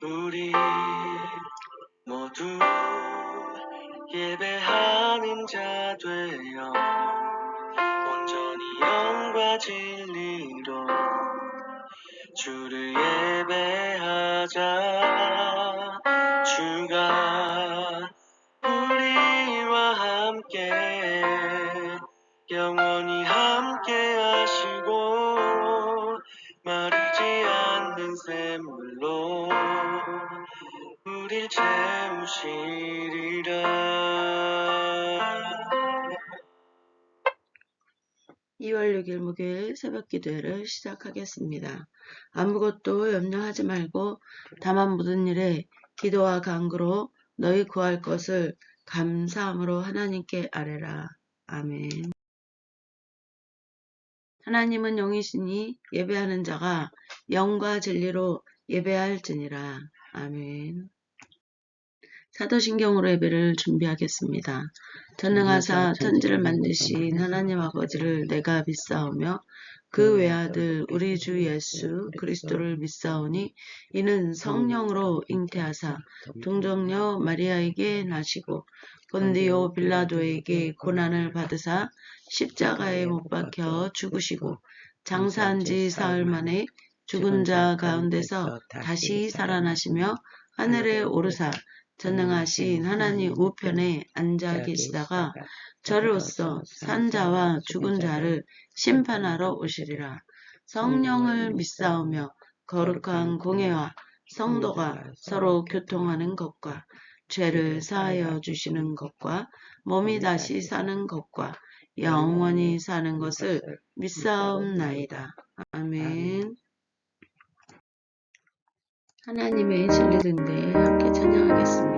우리 모두 예배하는 자 되어 온전히 영과 진리로 주를 예배하자. 주가 우리와 함께 영원히 함께 하시고 마르지 않는 샘물로 우릴 채우시리라. 2월 6일 목요일 새벽 기도회를 시작하겠습니다. 아무것도 염려하지 말고 다만 모든 일에 기도와 간구로 너희 구할 것을 감사함으로 하나님께 아뢰라. 아멘. 하나님은 영이시니 예배하는 자가 영과 진리로 예배할지니라. 아멘. 사도신경으로 예배를 준비하겠습니다. 전능하사 천지를 만드신 하나님 아버지를 내가 믿사오며 그 외아들 우리 주 예수 그리스도를 믿사오니 이는 성령으로 잉태하사 동정녀 마리아에게 나시고 본디오 빌라도에게 고난을 받으사 십자가에 못 박혀 죽으시고 장사한 지 사흘 만에 죽은 자 가운데서 다시 살아나시며 하늘에 오르사 전능하신 하나님 우편에 앉아 계시다가 저로서 산 자와 죽은 자를 심판하러 오시리라. 성령을 믿사오며 거룩한 공회와 성도가 서로 교통하는 것과 죄를 사하여 주시는 것과 몸이 다시 사는 것과 영원히 사는 것을 믿사옵나이다. 아멘. 하나님의 진리 등대 함께 찬양하겠습니다.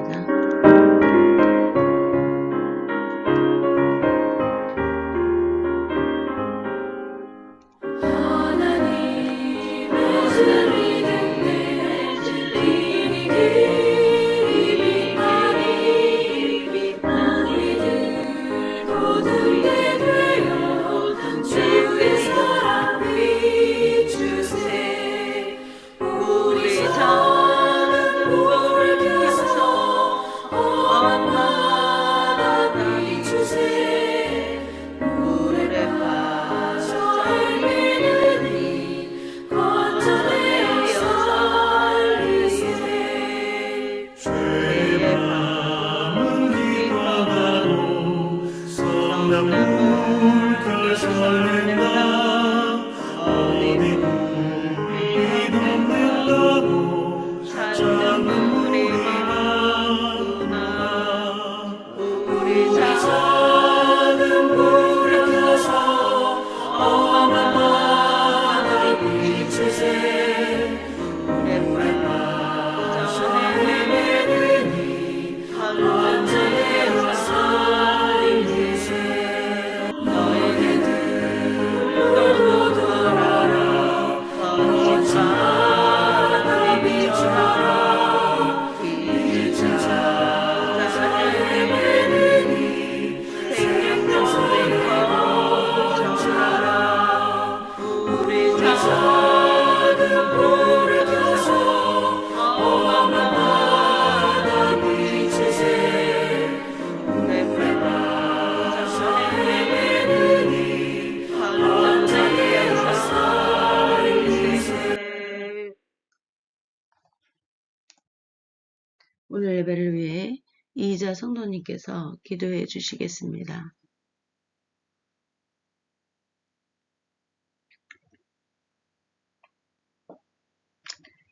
오늘 예배를 위해 이희자 성도님께서 기도해 주시겠습니다.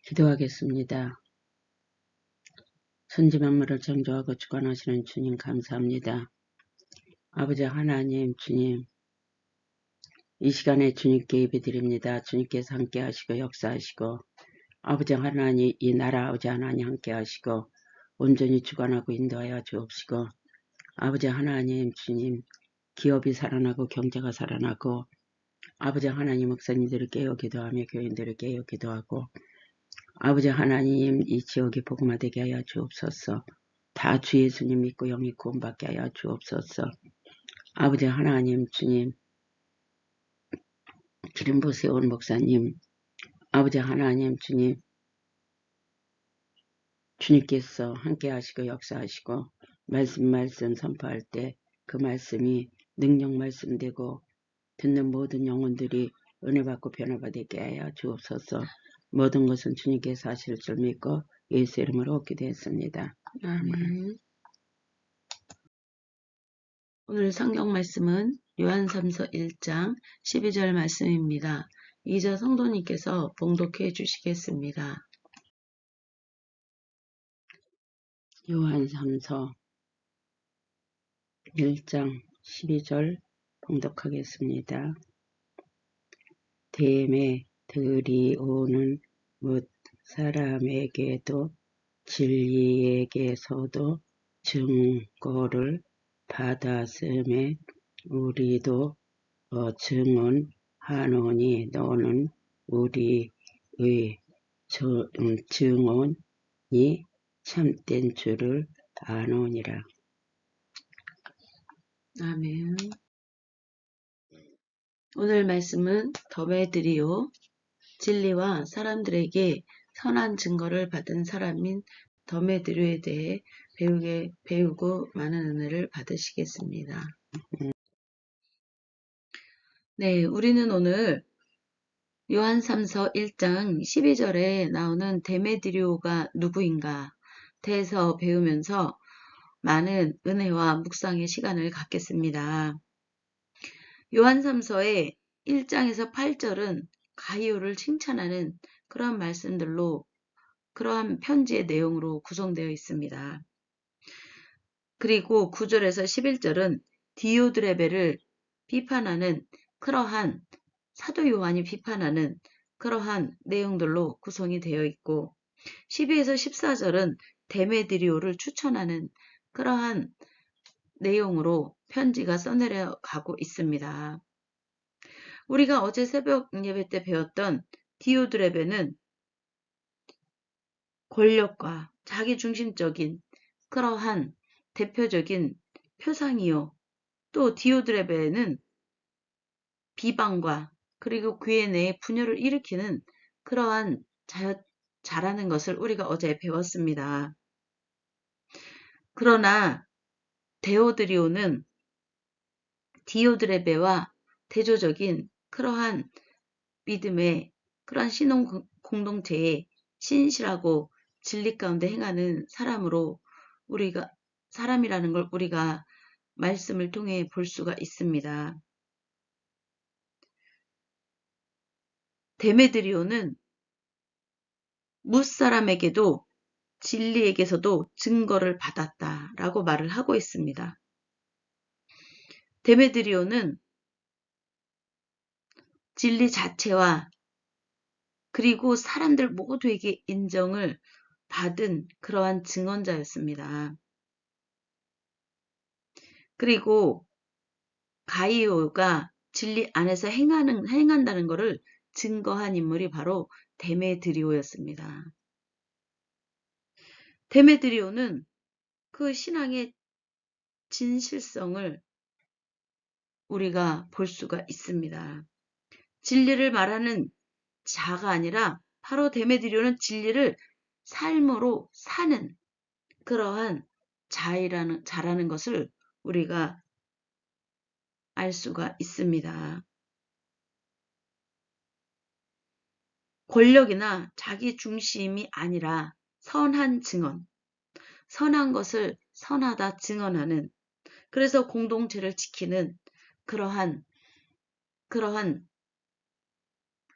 기도하겠습니다. 천지만물을 창조하고 주관하시는 주님 감사합니다. 아버지 하나님 주님, 이 시간에 주님께 예배드립니다. 주님께서 함께 하시고 역사하시고 아버지 하나님 이 나라 아버지 하나님 함께 하시고 온전히 주관하고 인도하여 주옵시고 아버지 하나님 주님 기업이 살아나고 경제가 살아나고 아버지 하나님 목사님들을 깨어 기도하며 교인들을 깨어 기도하고 아버지 하나님 이 지역이 복음화되게 하여 주옵소서. 다 주 예수님 믿고 영이 구원받게 하여 주옵소서. 아버지 하나님 주님 기름 부으세운 목사님 아버지 하나님 주님 주님께서 함께 하시고 역사하시고 말씀 선포할 때 그 말씀이 능력 말씀되고 듣는 모든 영혼들이 은혜 받고 변화받게 하여 주옵소서. 모든 것은 주님께서 하실 줄 믿고 예수 이름으로 기도했습니다. 아멘. 오늘 성경 말씀은 요한삼서 1장 12절 말씀입니다. 이자 성도님께서 봉독해 주시겠습니다. 요한삼서 1장 12절 봉독하겠습니다. 데메드리오는 뭇 사람에게도 진리에게서도 증거를 받았음에 우리도 증언하노니 너는 우리의 증언이 참된 줄을 아노니라. 아멘. 오늘 말씀은 더메드리오, 진리와 사람들에게 선한 증거를 받은 사람인 더메드리오에 대해 배우고 많은 은혜를 받으시겠습니다. 네, 우리는 오늘 요한3서 1장 12절에 나오는 데메드리오가 누구인가 대해서 배우면서 많은 은혜와 묵상의 시간을 갖겠습니다. 요한3서의 1장에서 8절은 가이오를 칭찬하는 그러한 말씀들로 그러한 편지의 내용으로 구성되어 있습니다. 그리고 9절에서 11절은 디오드레베를 비판하는 그러한 사도 요한이 비판하는 그러한 내용들로 구성이 되어 있고 12에서 14절은 데메드리오를 추천하는 그러한 내용으로 편지가 써내려가고 있습니다. 우리가 어제 새벽 예배 때 배웠던 디오드레베는 권력과 자기중심적인 그러한 대표적인 표상이요. 또 디오드레베는 비방과 그리고 교회 내에 분열을 일으키는 그러한 자라는 것을 우리가 어제 배웠습니다. 그러나 데오드리오는 디오드레베와 대조적인 그러한 믿음의 그러한 신혼 공동체에 신실하고 진리 가운데 행하는 사람이라는 걸 우리가 말씀을 통해 볼 수가 있습니다. 데메드리오는 무사람에게도 진리에게서도 증거를 받았다라고 말을 하고 있습니다. 데메드리오는 진리 자체와 그리고 사람들 모두에게 인정을 받은 그러한 증언자였습니다. 그리고 가이오가 진리 안에서 행한다는 것을 증거한 인물이 바로 데메드리오였습니다. 데메드리오는 그 신앙의 진실성을 우리가 볼 수가 있습니다. 진리를 말하는 자가 아니라 바로 데메드리오는 진리를 삶으로 사는 그러한 자라는 것을 우리가 알 수가 있습니다. 권력이나 자기 중심이 아니라 선한 증언, 선한 것을 선하다 증언하는 그래서 공동체를 지키는 그러한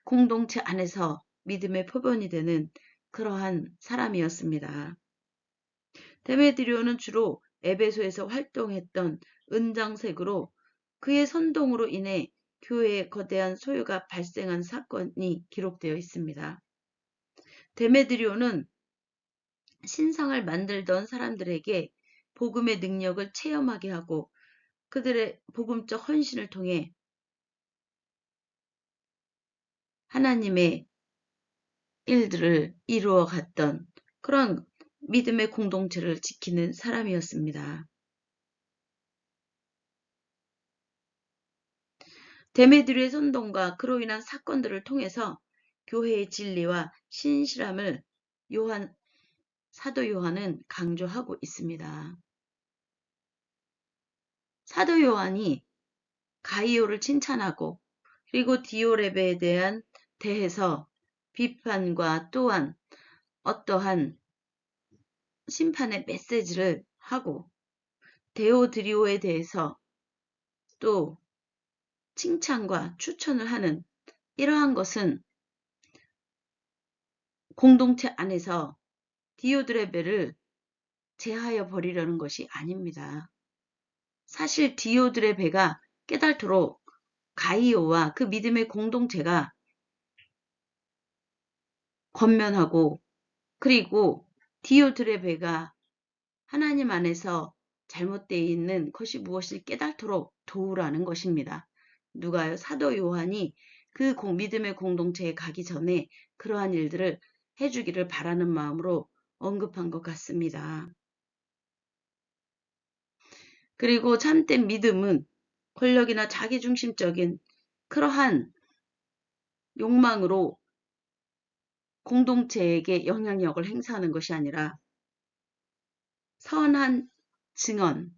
공동체 안에서 믿음의 표본이 되는 그러한 사람이었습니다. 데메드리오는 주로 에베소에서 활동했던 은장색으로 그의 선동으로 인해 교회에 거대한 소요가 발생한 사건이 기록되어 있습니다. 데메드리오는 신상을 만들던 사람들에게 복음의 능력을 체험하게 하고 그들의 복음적 헌신을 통해 하나님의 일들을 이루어 갔던 그런 믿음의 공동체를 지키는 사람이었습니다. 데메드리오의 선동과 그로 인한 사건들을 통해서 교회의 진리와 신실함을 요한 사도 요한은 강조하고 있습니다. 사도 요한이 가이오를 칭찬하고 그리고 디오레베에 대해서 비판과 또한 어떠한 심판의 메시지를 하고 데오드리오에 대해서 또 칭찬과 추천을 하는 이러한 것은 공동체 안에서 디오드레베를 제하여 버리려는 것이 아닙니다. 사실 디오드레베가 깨달도록 가이오와 그 믿음의 공동체가 권면하고 그리고 디오드레베가 하나님 안에서 잘못되어 있는 것이 무엇을 깨달도록 도우라는 것입니다. 누가요? 사도 요한이 그 믿음의 공동체에 가기 전에 그러한 일들을 해주기를 바라는 마음으로 언급한 것 같습니다. 그리고 참된 믿음은 권력이나 자기중심적인 그러한 욕망으로 공동체에게 영향력을 행사하는 것이 아니라 선한 증언,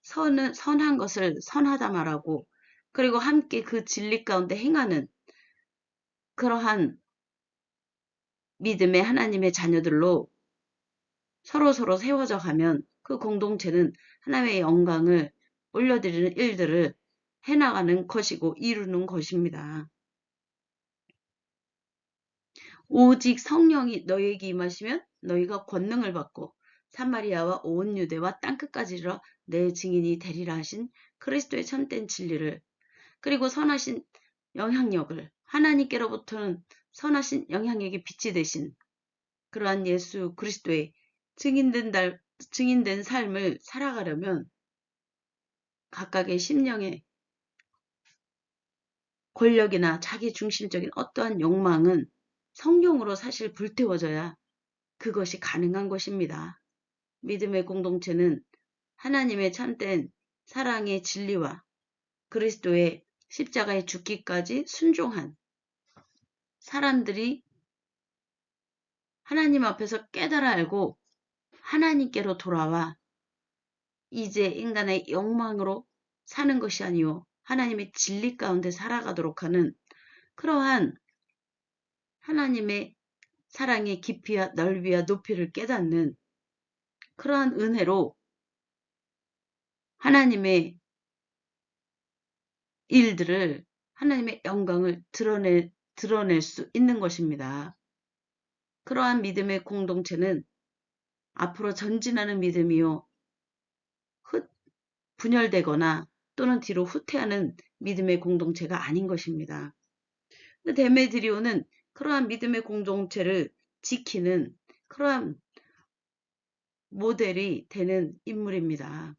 선한 것을 선하다 말하고 그리고 함께 그 진리 가운데 행하는 그러한 믿음의 하나님의 자녀들로 서로서로 세워져 가면 그 공동체는 하나님의 영광을 올려드리는 일들을 해나가는 것이고 이루는 것입니다. 오직 성령이 너희에게 임하시면 너희가 권능을 받고 사마리아와 온 유대와 땅끝까지 이르러 내 증인이 되리라 하신 그리스도의 참된 진리를 그리고 선하신 영향력을 하나님께로부터는 선하신 영향력의 빛이 되신 그러한 예수 그리스도의 증인된 삶을 살아가려면 각각의 심령의 권력이나 자기중심적인 어떠한 욕망은 성령으로 사실 불태워져야 그것이 가능한 것입니다. 믿음의 공동체는 하나님의 참된 사랑의 진리와 그리스도의 십자가의 죽기까지 순종한 사람들이 하나님 앞에서 깨달아 알고 하나님께로 돌아와 이제 인간의 욕망으로 사는 것이 아니요 하나님의 진리 가운데 살아가도록 하는 그러한 하나님의 사랑의 깊이와 넓이와 높이를 깨닫는 그러한 은혜로 하나님의 일들을 하나님의 영광을 드러낼 수 있는 것입니다. 그러한 믿음의 공동체는 앞으로 전진하는 믿음이요 분열되거나 또는 뒤로 후퇴하는 믿음의 공동체가 아닌 것입니다. 데메드리오는 그러한 믿음의 공동체를 지키는 그러한 모델이 되는 인물입니다.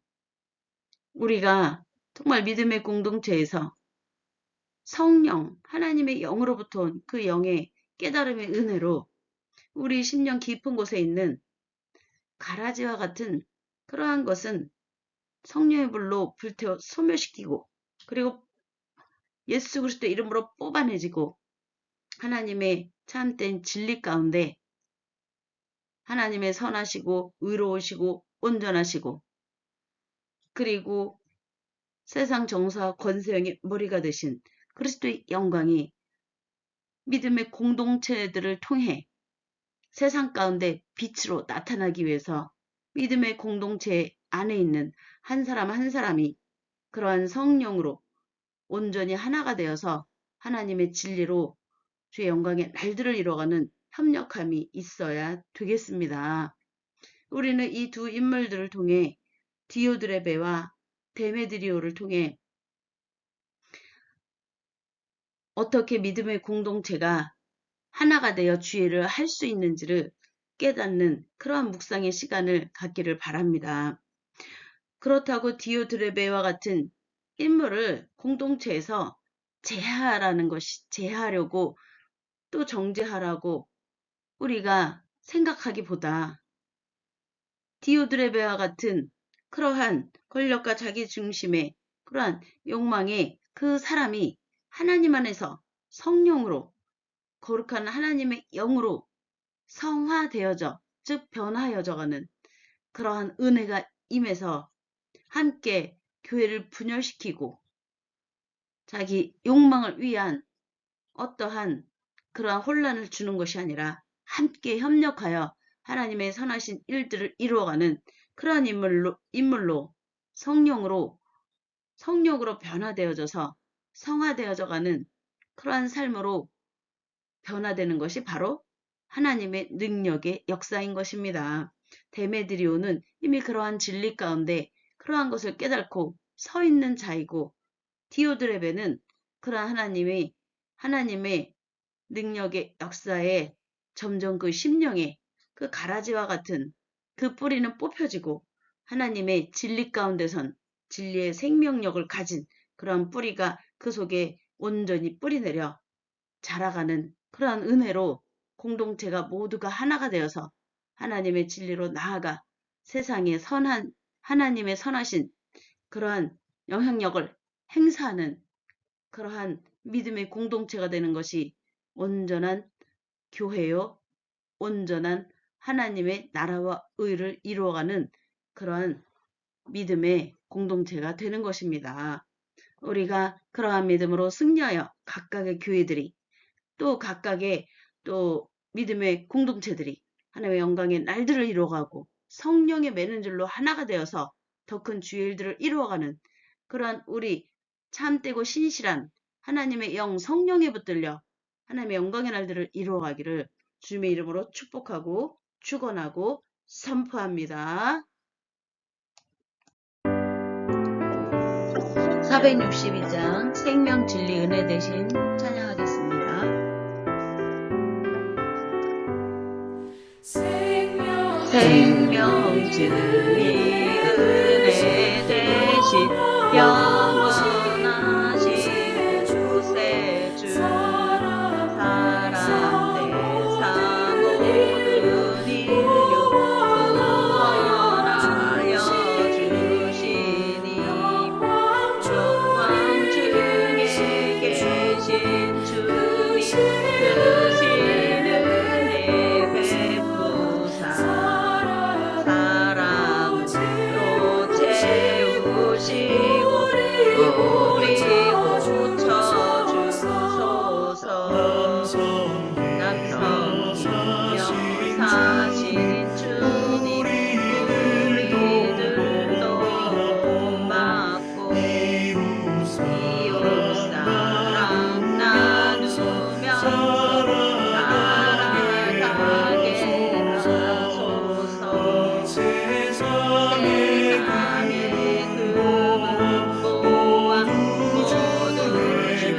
우리가 정말 믿음의 공동체에서 성령, 하나님의 영으로부터 온 그 영의 깨달음의 은혜로 우리 심령 깊은 곳에 있는 가라지와 같은 그러한 것은 성령의 불로 불태워 소멸시키고 그리고 예수 그리스도의 이름으로 뽑아내지고 하나님의 참된 진리 가운데 하나님의 선하시고 의로우시고 온전하시고 그리고 세상 정사와 권세형의 머리가 되신 그리스도의 영광이 믿음의 공동체들을 통해 세상 가운데 빛으로 나타나기 위해서 믿음의 공동체 안에 있는 한 사람 한 사람이 그러한 성령으로 온전히 하나가 되어서 하나님의 진리로 주의 영광의 날들을 이뤄가는 협력함이 있어야 되겠습니다. 우리는 이 두 인물들을 통해 디오드레베와 데메드리오를 통해 어떻게 믿음의 공동체가 하나가 되어 주의를 할 수 있는지를 깨닫는 그러한 묵상의 시간을 갖기를 바랍니다. 그렇다고 디오드레베와 같은 인물을 공동체에서 제하려고 또 정죄하라고 우리가 생각하기보다 디오드레베와 같은 그러한 권력과 자기중심의 그러한 욕망에 그 사람이 하나님 안에서 성령으로 거룩한 하나님의 영으로 성화되어져 즉 변화여져가는 그러한 은혜가 임해서 함께 교회를 분열시키고 자기 욕망을 위한 어떠한 그러한 혼란을 주는 것이 아니라 함께 협력하여 하나님의 선하신 일들을 이루어가는 그러한 인물로 성령으로 변화되어져서 성화되어져가는 그러한 삶으로 변화되는 것이 바로 하나님의 능력의 역사인 것입니다. 데메드리오는 이미 그러한 진리 가운데 그러한 것을 깨닫고 서 있는 자이고, 디오드레베는 그러한 하나님의 능력의 역사에 점점 그 심령에 그 가라지와 같은 그 뿌리는 뽑혀지고 하나님의 진리 가운데선 진리의 생명력을 가진 그러한 뿌리가 그 속에 온전히 뿌리내려 자라가는 그러한 은혜로 공동체가 모두가 하나가 되어서 하나님의 진리로 나아가 세상에 하나님의 선하신 그러한 영향력을 행사하는 그러한 믿음의 공동체가 되는 것이 온전한 교회요, 온전한 하나님의 나라와 의를 이루어가는 그러한 믿음의 공동체가 되는 것입니다. 우리가 그러한 믿음으로 승리하여 각각의 교회들이 또 각각의 또 믿음의 공동체들이 하나님의 영광의 날들을 이루어가고 성령의 매는 줄로 하나가 되어서 더 큰 주의 일들을 이루어가는 그러한 우리 참되고 신실한 하나님의 영 성령에 붙들려 하나님의 영광의 날들을 이루어가기를 주님의 이름으로 축복하고 축원하고 선포합니다. 462장 생명 진리 은혜 대신 찬양하겠습니다. 생명 진리 은혜 대신 영원하신 구세주 사랑 대상 모든 인류 구원하여 주시니 영광 중에 계신 주님 크신 은혜 베푸사 사랑으로 채우시고 우리 고쳐주소서. 남성이며 사신 주님 우리들도 본받고 이웃사랑 나누며 살아가게 하소서. 세상의 근본과 모든 주의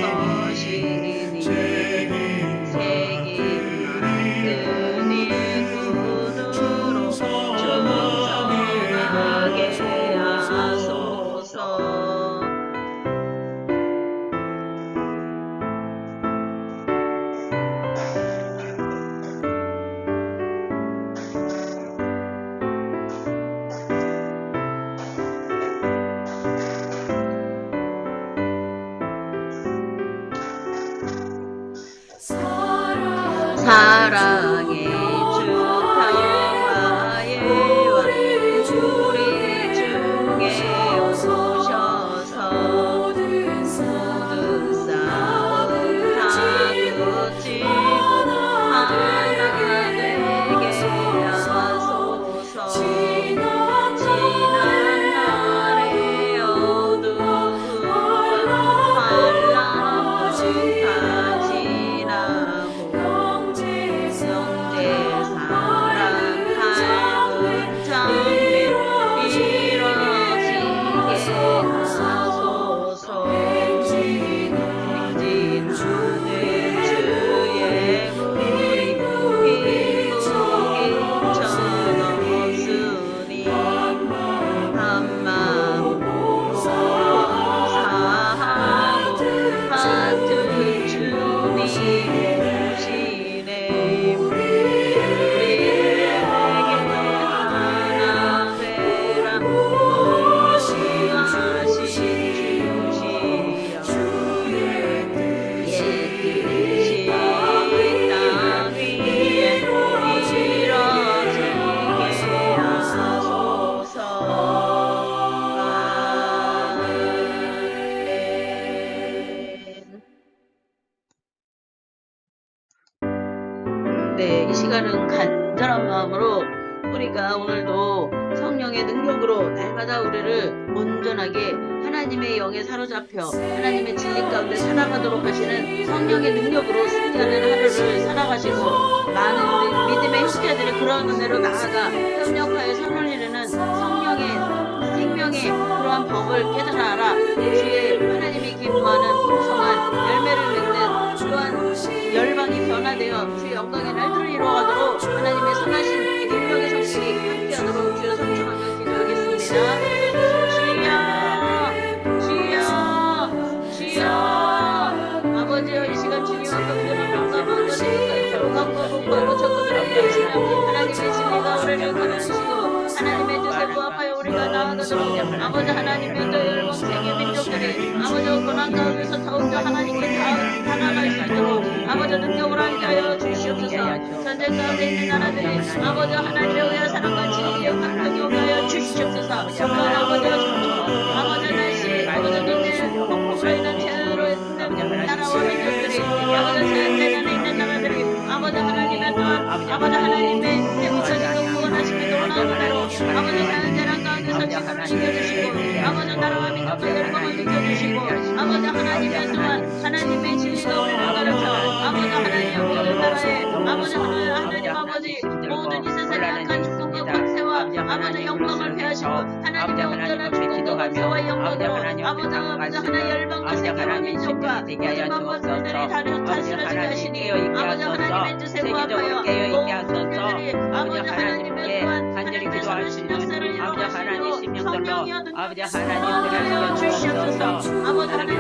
것이니 책임 받는 일꾼으로 충성하게 하소서. 사랑의 주 평화의 왕 우리 중에 오셔서 모든 싸움 다그치고 하나 되게 하소서. 지난 날의 어두움과 환란은 다 지나고 영재 네, 이 시간은 간절한 마음으로 우리가 오늘도 성령의 능력으로 날마다 우리를 온전하게 하나님의 영에 사로잡혀 하나님의 진리 가운데 살아가도록 하시는 성령의 능력으로 승리하는 하루를 살아가시고 많은 우리 믿음의 형제들의 그러한 은혜로 나아가 협력하여 선을 이루는 성령의 생명의 그러한 법을 깨달아 알아 주의 하나님이 기뻐하는 풍성한 열매를 맺는 그러한 열방이 변화되어 주의 영광의 날들을 이루어가도록 하나님의 선하신 능력의 성실이 함께하도록 주여 성청하며 기도하겠습니다. 주여 아버지여 이 시간 주님과 경전을 용감하고 용감과 복과 고쳐고들을 위하시며 하나님의 진리가 우리를 가르치시고 하나님의 뜻에 부합하여 우리가 나아가도록 아버지 하나님의 또 열방세계 민족들이 아버지 고난 가운데서 더욱더 하나님께 다가갈 수 있도록 아버지 능력으로 하여 주시옵소서. 전쟁 가운데 있는 나라들이 아버지 하나님의 의와 사랑과 진리에 강하게 오가여 주시옵소서. 아버지 날씨 아버지 눈에 폭풍으로 인한 재난으로 있는 나라와 민족들이 아버지 재난에 있는 나라들이 아버지 하나님의 또한 아버지 하나님의 행복하시고 구원하시며 놀라운 대로 아버지 재난 가운데서 지구를 지켜주시고 아버지 나라와 민족들 열방을 지켜주시고 아버지 하나님의 또한 하나님의 진리가 우리를 가르쳐 아버지 하나님 모든 나라에 아버지 하나님 아버지 모든 이 세상의 악한 축복과 권세와 아버지 영광을 패하시고 하나님의 온전한 축복과 권세와 영광으로 아버지 하나 열방과 세계와 민족과 마지막 것들이 다스려지게 하시니 아버지 하나님의 뜻에 부합하여 모든 자들이 아버지 하나님의 또한 간절히 기도할 수 있는 아버지 하나님 심령들로 아버지 하나님 주시옵소서. 아버지 하나님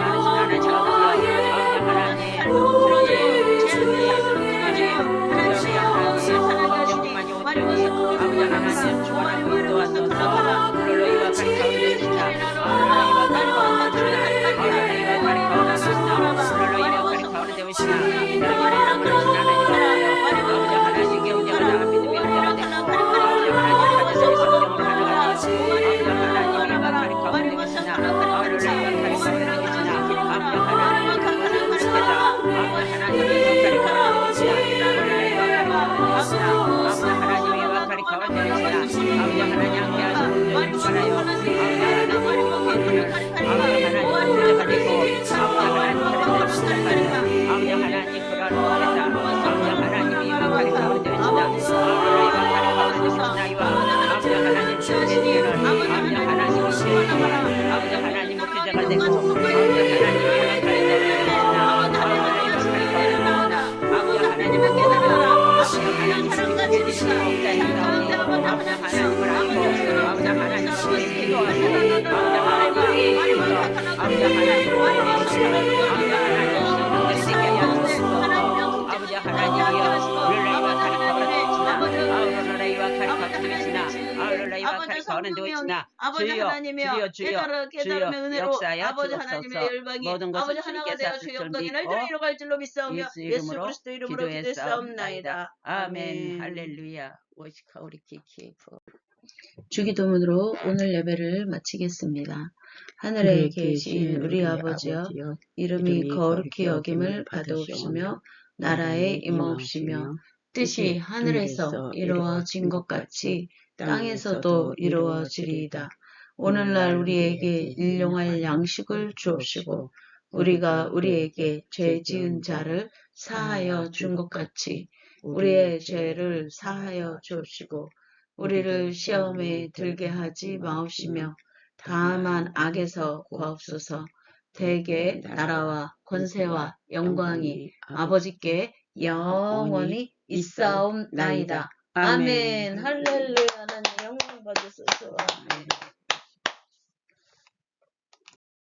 아버지 하나님이여 깨달음의 은혜로 아버지 하나님의 열방이 아버지 하나가 되어 주 영광의 날들을 이뤄갈 줄로 믿사오며 예수 그리스도 이름으로 기도했사옵나이다. 아멘. 할렐루야. 오시카오리키키프. 주기도문으로 오늘 예배를 마치겠습니다. 하늘에 계신 우리 아버지여, 이름이 거룩히 여김을 받아옵시며 나라에 임하옵시며 뜻이 하늘에서 이루어진 것 같이 땅에서도 이루어지리이다. 오늘날 우리에게 일용할 양식을 주옵시고 우리가 우리에게 죄 지은 자를 사하여 준 것 같이 우리의 죄를 사하여 주옵시고 우리를 시험에 들게 하지 마옵시며 다만 악에서 구하옵소서. 대개 나라와 권세와 영광이 아버지께 영원히 있사옵나이다. 아멘. 할렐루야. 하나님 영광 받으소서.